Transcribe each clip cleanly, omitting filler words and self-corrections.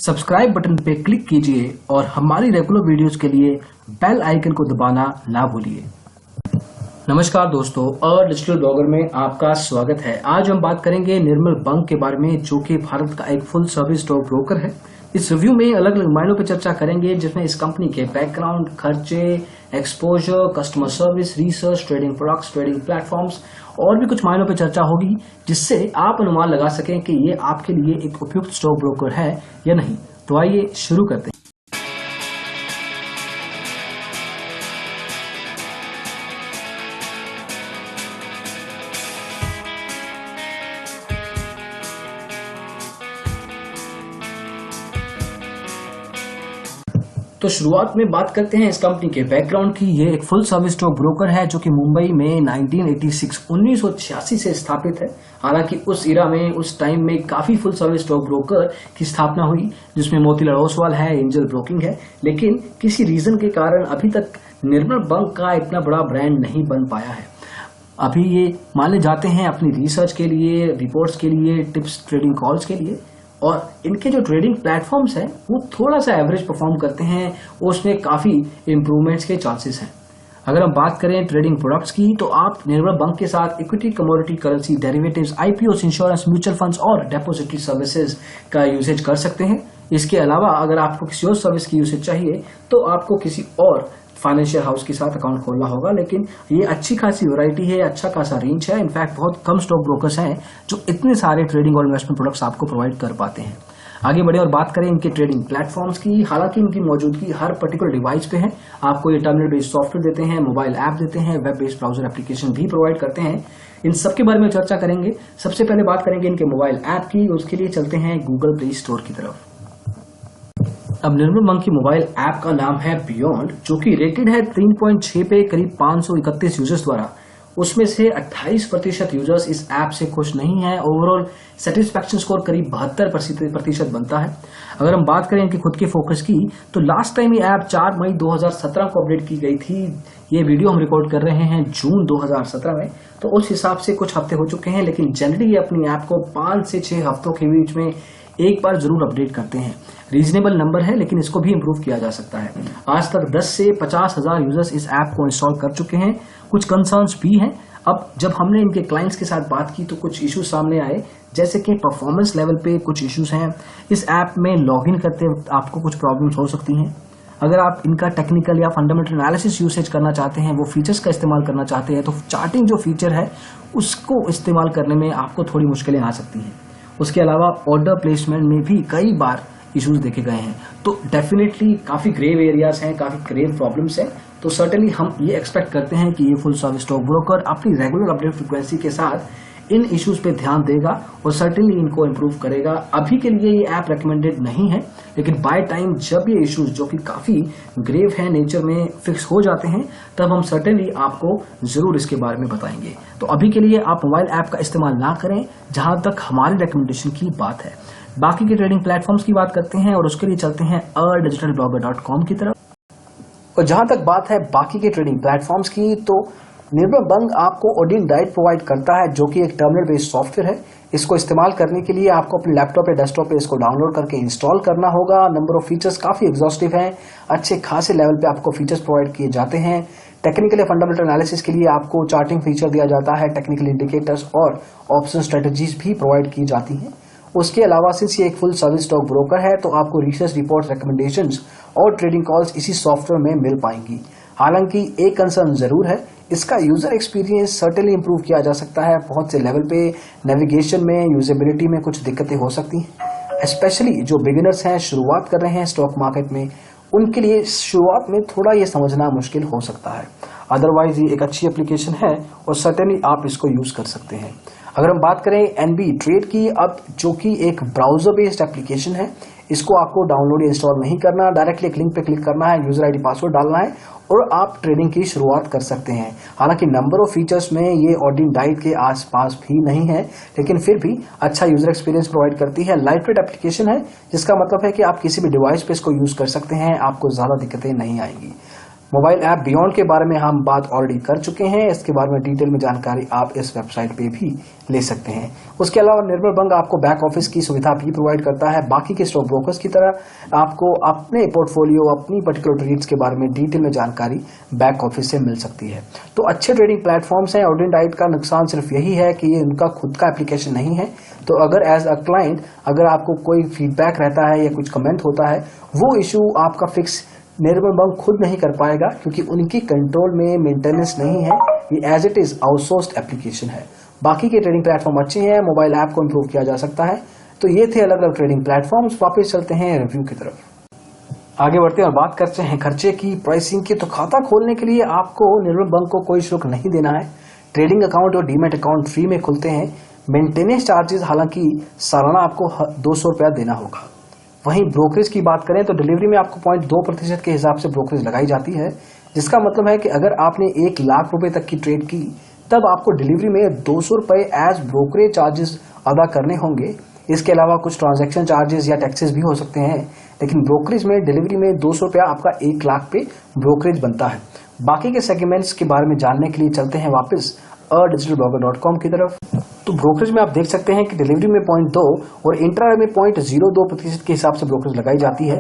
Subscribe button पे click कीजिए और हमारी रेगुलर वीडियोस के लिए बेल आइकन को दबाना ना भूलिए। नमस्कार दोस्तों, और डिजिटल ब्लॉगर में आपका स्वागत है। आज हम बात करेंगे निर्मल बंक के बारे में, जो कि भारत का एक फुल सर्विस स्टॉक ब्रोकर है। इस रिव्यू में अलग अलग मायनों पर चर्चा करेंगे, जिसमें इस कंपनी के बैकग्राउंड, खर्चे, exposure, customer service, research, trading products, trading platforms और भी कुछ मायनों पर चर्चा होगी, जिससे आप अनुमान लगा सकें कि ये आपके लिए एक उपयुक्त स्टॉक ब्रोकर है या नहीं। तो आइए शुरू करते हैं। तो शुरुआत में बात करते हैं इस कंपनी के बैकग्राउंड की। ये एक फुल सर्विस स्टॉक ब्रोकर है, जो कि मुंबई में 1986 से स्थापित है। हालांकि उस इरा में, उस टाइम में काफी फुल सर्विस स्टॉक ब्रोकर की स्थापना हुई, जिसमें मोतीलाल ओसवाल है, एंजल ब्रोकिंग है। लेकिन किसी रीजन के कारण अभी तक निर्मल बंक का इतना बड़ा ब्रांड नहीं बन पाया है। अभी ये माने जाते हैं अपनी रिसर्च के लिए, रिपोर्ट्स के लिए, टिप्स, ट्रेडिंग कॉल्स के लिए, और इनके जो ट्रेडिंग प्लेटफॉर्म्स हैं वो थोड़ा सा एवरेज परफॉर्म करते हैं, उसमें काफी इंप्रूवमेंट्स के चांसेस हैं। अगर हम बात करें ट्रेडिंग प्रोडक्ट्स की, तो आप निर्मल बंक के साथ equity, commodity, currency, derivatives, IPO, insurance, mutual funds और डेपोजिटरी सर्विसेज का यूसेज कर सकते हैं। इसके अलावा अगर आपको किसी और सर्विस की यूसेज चाहिए, तो आपको किसी और फाइनेंशियल हाउस के साथ अकाउंट खोलना होगा। लेकिन ये अच्छी खासी वैरायटी है, अच्छा खासा रेंज है। इनफैक्ट बहुत कम स्टॉक ब्रोकर्स हैं जो इतने सारे ट्रेडिंग और इन्वेस्टमेंट प्रोडक्ट्स आपको प्रोवाइड कर पाते हैं। आगे बढ़े और बात करें इनके ट्रेडिंग प्लेटफॉर्म्स की। हालांकि इनकी मौजूदगी हर पर्टिकुलर डिवाइस पे है। आपको ये टर्मिनल बेस्ड सॉफ्टवेयर देते हैं, मोबाइल ऐप देते हैं, वेब बेस्ड ब्राउजर एप्लीकेशन भी प्रोवाइड करते हैं। इन सबके बारे में चर्चा करेंगे। सबसे पहले बात करेंगे इनके मोबाइल ऐप की। उसके लिए चलते हैं गूगल प्ले स्टोर की तरफ। अब निर्मल बंक की मोबाइल ऐप का नाम है बियॉन्ड, जो कि रेटेड है 3.6 पे करीब 531 यूजर्स द्वारा। उसमें से 28% यूजर्स इस ऐप से खुश नहीं है। ओवरऑल सेटिस्फैक्शन स्कोर करीब 72% बनता है। अगर हम बात करें इनके खुद के फोकस की, तो लास्ट टाइम ये ऐप 4 मई 2017 को अपडेट की गई थी। ये वीडियो हम रिकॉर्ड कर रहे हैं जून 2017 में, तो उस हिसाब से कुछ हफ्ते हो चुके हैं। लेकिन जनरली ये अपनी ऐप को 5 से 6 हफ्तों के बीच में एक बार जरूर अपडेट करते हैं। रीजनेबल नंबर है, लेकिन इसको भी इंप्रूव किया जा सकता है। आज तक 10 से 50 हजार यूजर्स इस ऐप को इंस्टॉल कर चुके हैं। कुछ कंसर्न्स भी हैं। अब जब हमने इनके क्लाइंट्स के साथ बात की, तो कुछ इश्यूज सामने आए, जैसे कि परफॉर्मेंस लेवल पे कुछ इश्यूज हैं। इस ऐप में लॉगिन करते वक्त आपको कुछ प्रॉब्लम्स हो सकती हैं। अगर आप इनका टेक्निकल या फंडामेंटल एनालिसिस यूसेज करना चाहते हैं, वो फीचर्स का इस्तेमाल करना चाहते हैं, तो चार्टिंग जो फीचर है उसको इस्तेमाल करने में आपको थोड़ी मुश्किलें आ सकती हैं। उसके अलावा ऑर्डर प्लेसमेंट में भी कई बार इश्यूज देखे गए हैं। तो डेफिनेटली काफी ग्रेव एरियाज हैं, काफी ग्रेव प्रॉब्लम्स हैं। तो सर्टेनली हम ये एक्सपेक्ट करते हैं कि ये फुल सर्विस स्टॉक ब्रोकर अपनी रेगुलर अपडेट फ्रीक्वेंसी के साथ इन इश्यूज पे ध्यान देगा और सर्टेनली इनको इंप्रूव करेगा। अभी के लिए ये ऐप रिकमेंडेड नहीं है, लेकिन बाय टाइम जब ये इश्यूज, जो कि काफी ग्रेव है नेचर में, फिक्स हो जाते हैं, तब हम सर्टेनली आपको जरूर इसके बारे में बताएंगे। तो अभी के लिए आप मोबाइल ऐप का इस्तेमाल ना करें, जहां तक हमारी रिकमेंडेशन की बात है। बाकी के ट्रेडिंग प्लेटफॉर्म्स की बात करते हैं, और उसके लिए चलते हैं digitalblogger.com की तरफ। और जहां तक बात है बाकी के ट्रेडिंग प्लेटफॉर्म्स की, तो निर्मल बंक आपको ओडिन डाइट प्रोवाइड करता है, जो कि एक टर्मिनल बेस्ड सॉफ्टवेयर है। इसको इस्तेमाल करने के लिए आपको अपने लैपटॉप या डेस्कटॉप पे इसको डाउनलोड करके इंस्टॉल करना होगा। नंबर ऑफ फीचर्स काफी एग्जॉस्टिव हैं, अच्छे खासे लेवल पे आपको फीचर्स प्रोवाइड किए जाते हैं। टेक्निकल या फंडामेंटल एनालिसिस के लिए आपको चार्टिंग फीचर दिया जाता है, टेक्निकल इंडिकेटर्स और ऑप्शन स्ट्रेटजीज भी प्रोवाइड की जाती हैं। उसके अलावा सिंस ये एक फुल सर्विस स्टॉक ब्रोकर है, तो आपको रिसर्च रिपोर्ट, रिकमेंडेशंस और ट्रेडिंग कॉल्स इसी सॉफ्टवेयर में मिल पाएंगी। हालांकि एक कंसर्न जरूर है, इसका यूजर एक्सपीरियंस सर्टेनली इंप्रूव किया जा सकता है। बहुत से लेवल पे नेविगेशन में, यूजेबिलिटी में कुछ दिक्कतें हो सकती हैं। स्पेशली जो बिगिनर्स हैं, शुरुआत कर रहे हैं स्टॉक मार्केट में, उनके लिए शुरुआत में थोड़ा ये समझना मुश्किल हो सकता है। अदरवाइज ये एक अच्छी एप्लीकेशन है और सर्टेनली आप इसको यूज कर सकते हैं। अगर हम बात करें एनबी ट्रेड की, अब जो कि एक ब्राउजर बेस्ड एप्लीकेशन है, इसको आपको डाउनलोड या इंस्टॉल नहीं करना, डायरेक्टली एक लिंक पे क्लिक करना है, यूजर आईडी पासवर्ड डालना है और आप ट्रेडिंग की शुरुआत कर सकते हैं। हालांकि नंबर ऑफ फीचर्स में ये ऑडिन डाइट के आसपास भी नहीं है, लेकिन फिर भी अच्छा यूजर एक्सपीरियंस प्रोवाइड करती है। लाइट वेट एप्लीकेशन है, जिसका मतलब है कि आप किसी भी डिवाइस पे इसको यूज कर सकते हैं, आपको ज्यादा दिक्कतें नहीं आएंगी। मोबाइल ऐप बियॉन्ड के बारे में हम बात ऑलरेडी कर चुके हैं। इसके बारे में डिटेल में जानकारी आप इस वेबसाइट पे भी ले सकते हैं। उसके अलावा निर्मल बंक आपको बैक ऑफिस की सुविधा भी प्रोवाइड करता है। बाकी के स्टॉक ब्रोकर्स की तरह आपको अपने पोर्टफोलियो, अपनी पर्टिकुलर ट्रेड्स के बारे में डिटेल में जानकारी बैक ऑफिस से मिल सकती है। तो अच्छे ट्रेडिंग प्लेटफॉर्म्स हैं। ऑर्डिनाइट का नुकसान सिर्फ यही है कि ये उनका खुद का एप्लीकेशन नहीं है। तो अगर एज अ क्लाइंट अगर आपको कोई फीडबैक रहता है या कुछ कमेंट होता है, वो इशू आपका फिक्स निर्मल बंक खुद नहीं कर पाएगा, क्योंकि उनकी कंट्रोल में मेंटेनेंस नहीं है। ये as it is outsourced application है। बाकी के ट्रेडिंग प्लेटफॉर्म अच्छे हैं, मोबाइल ऐप को इंप्रूव किया जा सकता है। तो ये थे अलग अलग ट्रेडिंग प्लेटफॉर्म्स। वापस चलते हैं रिव्यू की तरफ। आगे बढ़ते हैं और बात करते हैं खर्चे की, प्राइसिंग की। तो खाता खोलने के लिए आपको निर्मल बंक को कोई शुल्क नहीं देना है। ट्रेडिंग अकाउंट और डीमैट अकाउंट फ्री में खुलते हैं। मेंटेनेंस चार्जेस हालांकि सालाना आपको 200 रुपया देना होगा। वहीं ब्रोकरेज की बात करें तो डिलीवरी में आपको 0.2% के हिसाब से ब्रोकरेज लगाई जाती है, जिसका मतलब है कि अगर आपने 1 लाख रुपए तक की ट्रेड की, तब आपको डिलीवरी में 200 रुपए एज ब्रोकरेज चार्जेस अदा करने होंगे। इसके अलावा कुछ ट्रांजैक्शन चार्जेस या टैक्सेस भी हो सकते हैं, लेकिन ब्रोकरेज में डिलीवरी में 200 रुपया आपका 1 लाख पे ब्रोकरेज बनता है। बाकी के सेगमेंट्स के बारे में जानने के लिए चलते हैं वापस digitalblogger.com की तरफ। तो ब्रोकरेज में आप देख सकते हैं कि डिलीवरी में 0.2 और इंट्रा में 0.02% के हिसाब से ब्रोकरेज लगाई जाती है।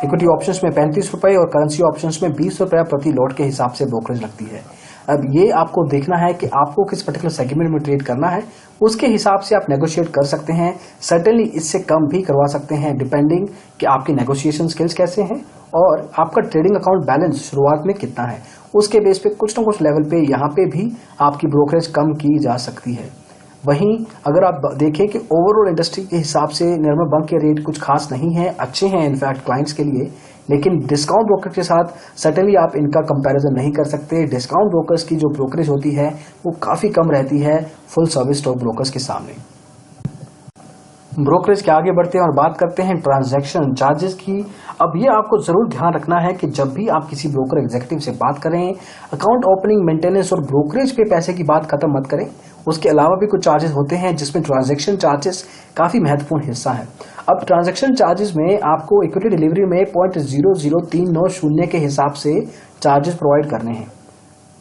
इक्विटी ऑप्शंस में 35 रुपए और करेंसी ऑप्शंस में 20 रुपया प्रति लॉट के हिसाब से ब्रोकरेज लगती है। अब ये आपको देखना है कि आपको किस पर्टिकुलर सेगमेंट में ट्रेड करना है, उसके हिसाब से आप नेगोशिएट कर सकते हैं। सर्टेनली इससे कम भी करवा सकते हैं, डिपेंडिंग कि आपकी नेगोशिएशन स्किल्स कैसे हैं और आपका ट्रेडिंग अकाउंट बैलेंस शुरुआत में कितना है। उसके बेस पे कुछ ना कुछ लेवल पे यहाँ पे भी आपकी ब्रोकरेज कम की जा सकती है। वहीं अगर आप देखें कि ओवरऑल इंडस्ट्री के हिसाब से निर्मल बंक के रेट कुछ खास नहीं है, अच्छे हैं इनफैक्ट क्लाइंट्स के लिए, लेकिन डिस्काउंट ब्रोकर के साथ सर्टेनली आप इनका कंपैरिजन नहीं कर सकते। डिस्काउंट ब्रोकर्स की जो ब्रोकरेज होती है वो काफी कम रहती है फुल सर्विस स्टॉक ब्रोकर्स के सामने। ब्रोकरेज के आगे बढ़ते हैं और बात करते हैं ट्रांजैक्शन चार्जेस की। अब ये आपको जरूर ध्यान रखना है कि जब भी आप किसी ब्रोकर एग्जीक्यूटिव से बात करें, अकाउंट ओपनिंग, मेंटेनेंस और ब्रोकरेज पे पैसे की बात खत्म मत करें। उसके अलावा भी कुछ चार्जेस होते हैं जिसमें ट्रांजैक्शन चार्जेस काफी महत्वपूर्ण हिस्सा है। अब ट्रांजैक्शन चार्जेस में आपको इक्विटी डिलीवरी में 0.00390 के हिसाब से चार्जेस प्रोवाइड करने हैं।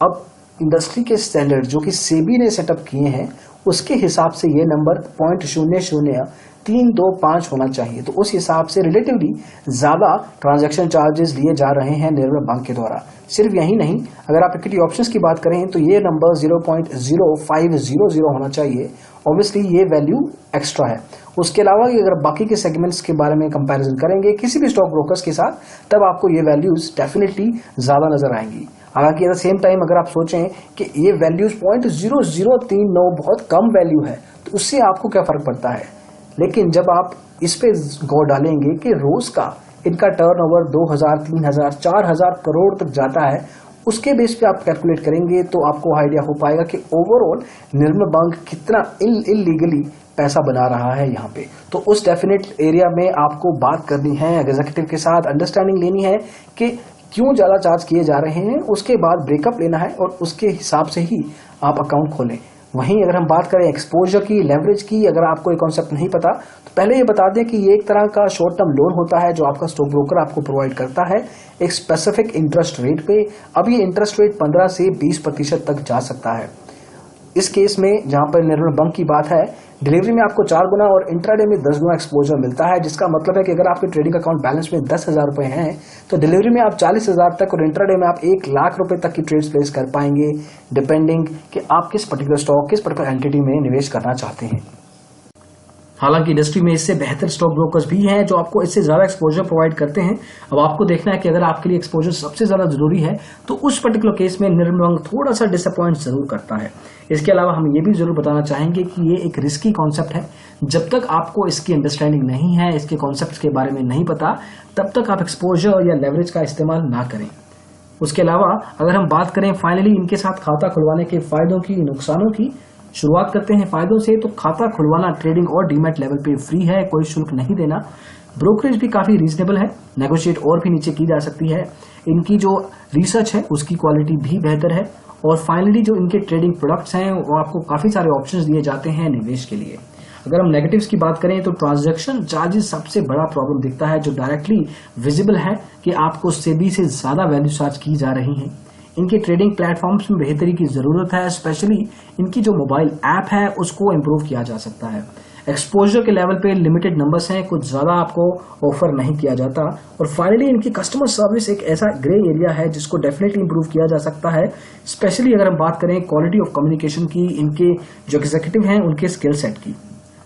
अब इंडस्ट्री के स्टैंडर्ड जो कि सेबी ने सेटअप किए हैं, उसके हिसाब से ये नंबर 0.00325 होना चाहिए। तो उस हिसाब से रिलेटिवली ज्यादा ट्रांजैक्शन चार्जेस लिए जा रहे हैं निर्मल बंक के द्वारा। सिर्फ यही नहीं, अगर आप इक्विटी ऑप्शंस की बात करें तो ये नंबर 0.0500 होना चाहिए। ऑब्वियसली ये वैल्यू एक्स्ट्रा है। उसके अलावा अगर बाकी के सेगमेंट्स के बारे में कंपैरिजन करेंगे किसी भी स्टॉक ब्रोकर्स के साथ, तब आपको ये वैल्यूज डेफिनेटली ज्यादा नजर आएंगी। हालांकि एट द सेम टाइम अगर आप सोचें कि ये वैल्यूज 0.0039 बहुत कम वैल्यू है, तो उससे आपको क्या फर्क पड़ता है। लेकिन जब आप इस पे गौर डालेंगे कि रोज का इनका टर्नओवर 2000, 3000, 4000 करोड़ तक जाता है, उसके बेस पे आप कैलकुलेट करेंगे तो आपको आइडिया हो पाएगा कि ओवरऑल निर्मल बंक कितना इलीगली पैसा बना रहा है यहाँ पे। तो उस डेफिनेट एरिया में आपको बात करनी है एग्जीक्यूटिव के साथ, अंडरस्टैंडिंग लेनी है कि क्यों ज्यादा चार्ज किए जा रहे हैं। उसके बाद ब्रेकअप लेना है और उसके हिसाब से ही आप अकाउंट खोलें। वहीं अगर हम बात करें एक्सपोजर की, लेवरेज की, अगर आपको ये कॉन्सेप्ट नहीं पता तो पहले ये बता दें कि ये एक तरह का शॉर्ट टर्म लोन होता है जो आपका स्टॉक ब्रोकर आपको प्रोवाइड करता है एक स्पेसिफिक इंटरेस्ट रेट पे। अब ये इंटरेस्ट रेट 15 से 20% तक जा सकता है। इस केस में जहां पर निर्मल बंक की बात है, डिलीवरी में आपको 4 गुना और इंट्राडे में 10 गुना एक्सपोजर मिलता है, जिसका मतलब है कि अगर आपके ट्रेडिंग अकाउंट बैलेंस में 10,000 रुपए हैं तो डिलीवरी में आप 40,000 तक और इंट्राडे में आप 1 लाख रुपए तक की ट्रेड्स प्लेस कर पाएंगे, डिपेंडिंग कि आप किस पर्टिकुलर स्टॉक, किस पर्टिकुलर एंटिटी में निवेश करना चाहते हैं। हालांकि इंडस्ट्री में इससे बेहतर स्टॉक ब्रोकर्स भी हैं जो आपको इससे ज्यादा एक्सपोजर प्रोवाइड करते हैं। अब आपको देखना है कि अगर आपके लिए एक्सपोजर सबसे ज्यादा जरूरी है तो उस पर्टिकुलर केस में निर्मल बंक थोड़ा सा डिसअपॉइंट जरूर करता है। इसके अलावा हम ये भी जरूर बताना चाहेंगे कि ये एक रिस्की कॉन्सेप्ट है। जब तक आपको इसकी अंडरस्टैंडिंग नहीं है, इसके कॉन्सेप्ट के बारे में नहीं पता, तब तक आप एक्सपोजर या लेवरेज का इस्तेमाल ना करें। उसके अलावा अगर हम बात करें फाइनली इनके साथ खाता खुलवाने के फायदों की, नुकसानों की, शुरुआत करते हैं फायदों से। तो खाता खुलवाना ट्रेडिंग और डीमैट लेवल पे फ्री है, कोई शुल्क नहीं देना। ब्रोकरेज भी काफी रीजनेबल है, नेगोशिएट और भी नीचे की जा सकती है। इनकी जो रिसर्च है उसकी क्वालिटी भी बेहतर है। और फाइनली जो इनके ट्रेडिंग प्रोडक्ट्स हैं वो आपको काफी सारे ऑप्शंस दिए जाते हैं निवेश के लिए। अगर हम नेगेटिव्स की बात करें तो ट्रांजैक्शन चार्जेस सबसे बड़ा प्रॉब्लम दिखता है, जो डायरेक्टली विजिबल है कि आपको सेबी से ज्यादा वैल्यू चार्ज की जा रही है। इनके ट्रेडिंग प्लेटफॉर्म्स में बेहतरी की जरूरत है, स्पेशली इनकी जो मोबाइल ऐप है उसको इम्प्रूव किया जा सकता है। एक्सपोजर के लेवल पे लिमिटेड नंबर्स हैं, कुछ ज्यादा आपको ऑफर नहीं किया जाता। और फाइनली इनकी कस्टमर सर्विस एक ऐसा ग्रे एरिया है जिसको डेफिनेटली इंप्रूव किया जा सकता है, स्पेशली अगर हम बात करें क्वालिटी ऑफ कम्युनिकेशन की, इनके जो एग्जीक्यूटिव हैं उनके स्किल सेट की।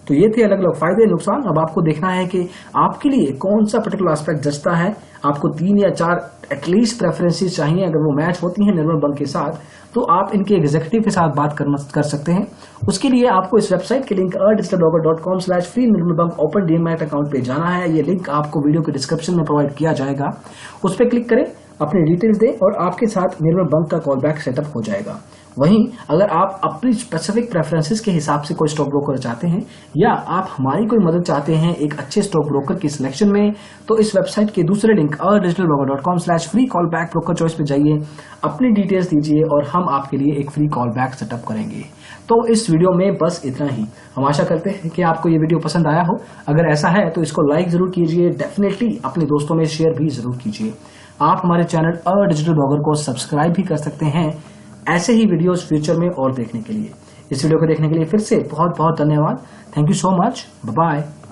तो ये थे अलग अलग फायदे नुकसान। अब आपको देखना है कि आपके लिए कौन सा पर्टिकुलर एस्पेक्ट जचता है। आपको 3 या 4 एटलीस्ट प्रेफरेंसेस चाहिए, अगर वो मैच होती हैं निर्मल बैंक के साथ तो आप इनके एग्जीक्यूटिव के साथ बात कर सकते हैं। उसके लिए आपको इस वेबसाइट के लिंक digitalbroker.com/free निर्मल बैंक ओपन डीमैट अकाउंट पे जाना है। ये लिंक आपको वीडियो के डिस्क्रिप्शन में प्रोवाइड किया जाएगा, उस पर क्लिक करें, अपनी डिटेल्स दें और आपके साथ निर्मल बैंक का कॉल बैक सेटअप हो जाएगा। वहीं अगर आप अपनी स्पेसिफिक प्रेफरेंसेस के हिसाब से कोई स्टॉक ब्रोकर चाहते हैं या आप हमारी कोई मदद चाहते हैं एक अच्छे स्टॉक ब्रोकर की सिलेक्शन में, तो इस वेबसाइट के दूसरे link digitalbroker.com/free call back broker choice पे जाइए, अपनी डिटेल्स दीजिए और हम आपके लिए एक फ्री कॉल बैक सेटअप करेंगे। तो इस वीडियो में बस इतना ही। हम आशा करते हैं कि आपको ये वीडियो पसंद आया हो। अगर ऐसा है तो इसको लाइक जरूर कीजिए, डेफिनेटली अपने दोस्तों में शेयर भी जरूर कीजिए। आप हमारे चैनल डिजिटल ब्लॉगर को सब्सक्राइब भी कर सकते हैं ऐसे ही वीडियोस फ्यूचर में और देखने के लिए। इस वीडियो को देखने के लिए फिर से बहुत बहुत धन्यवाद। Thank you so much. Bye bye.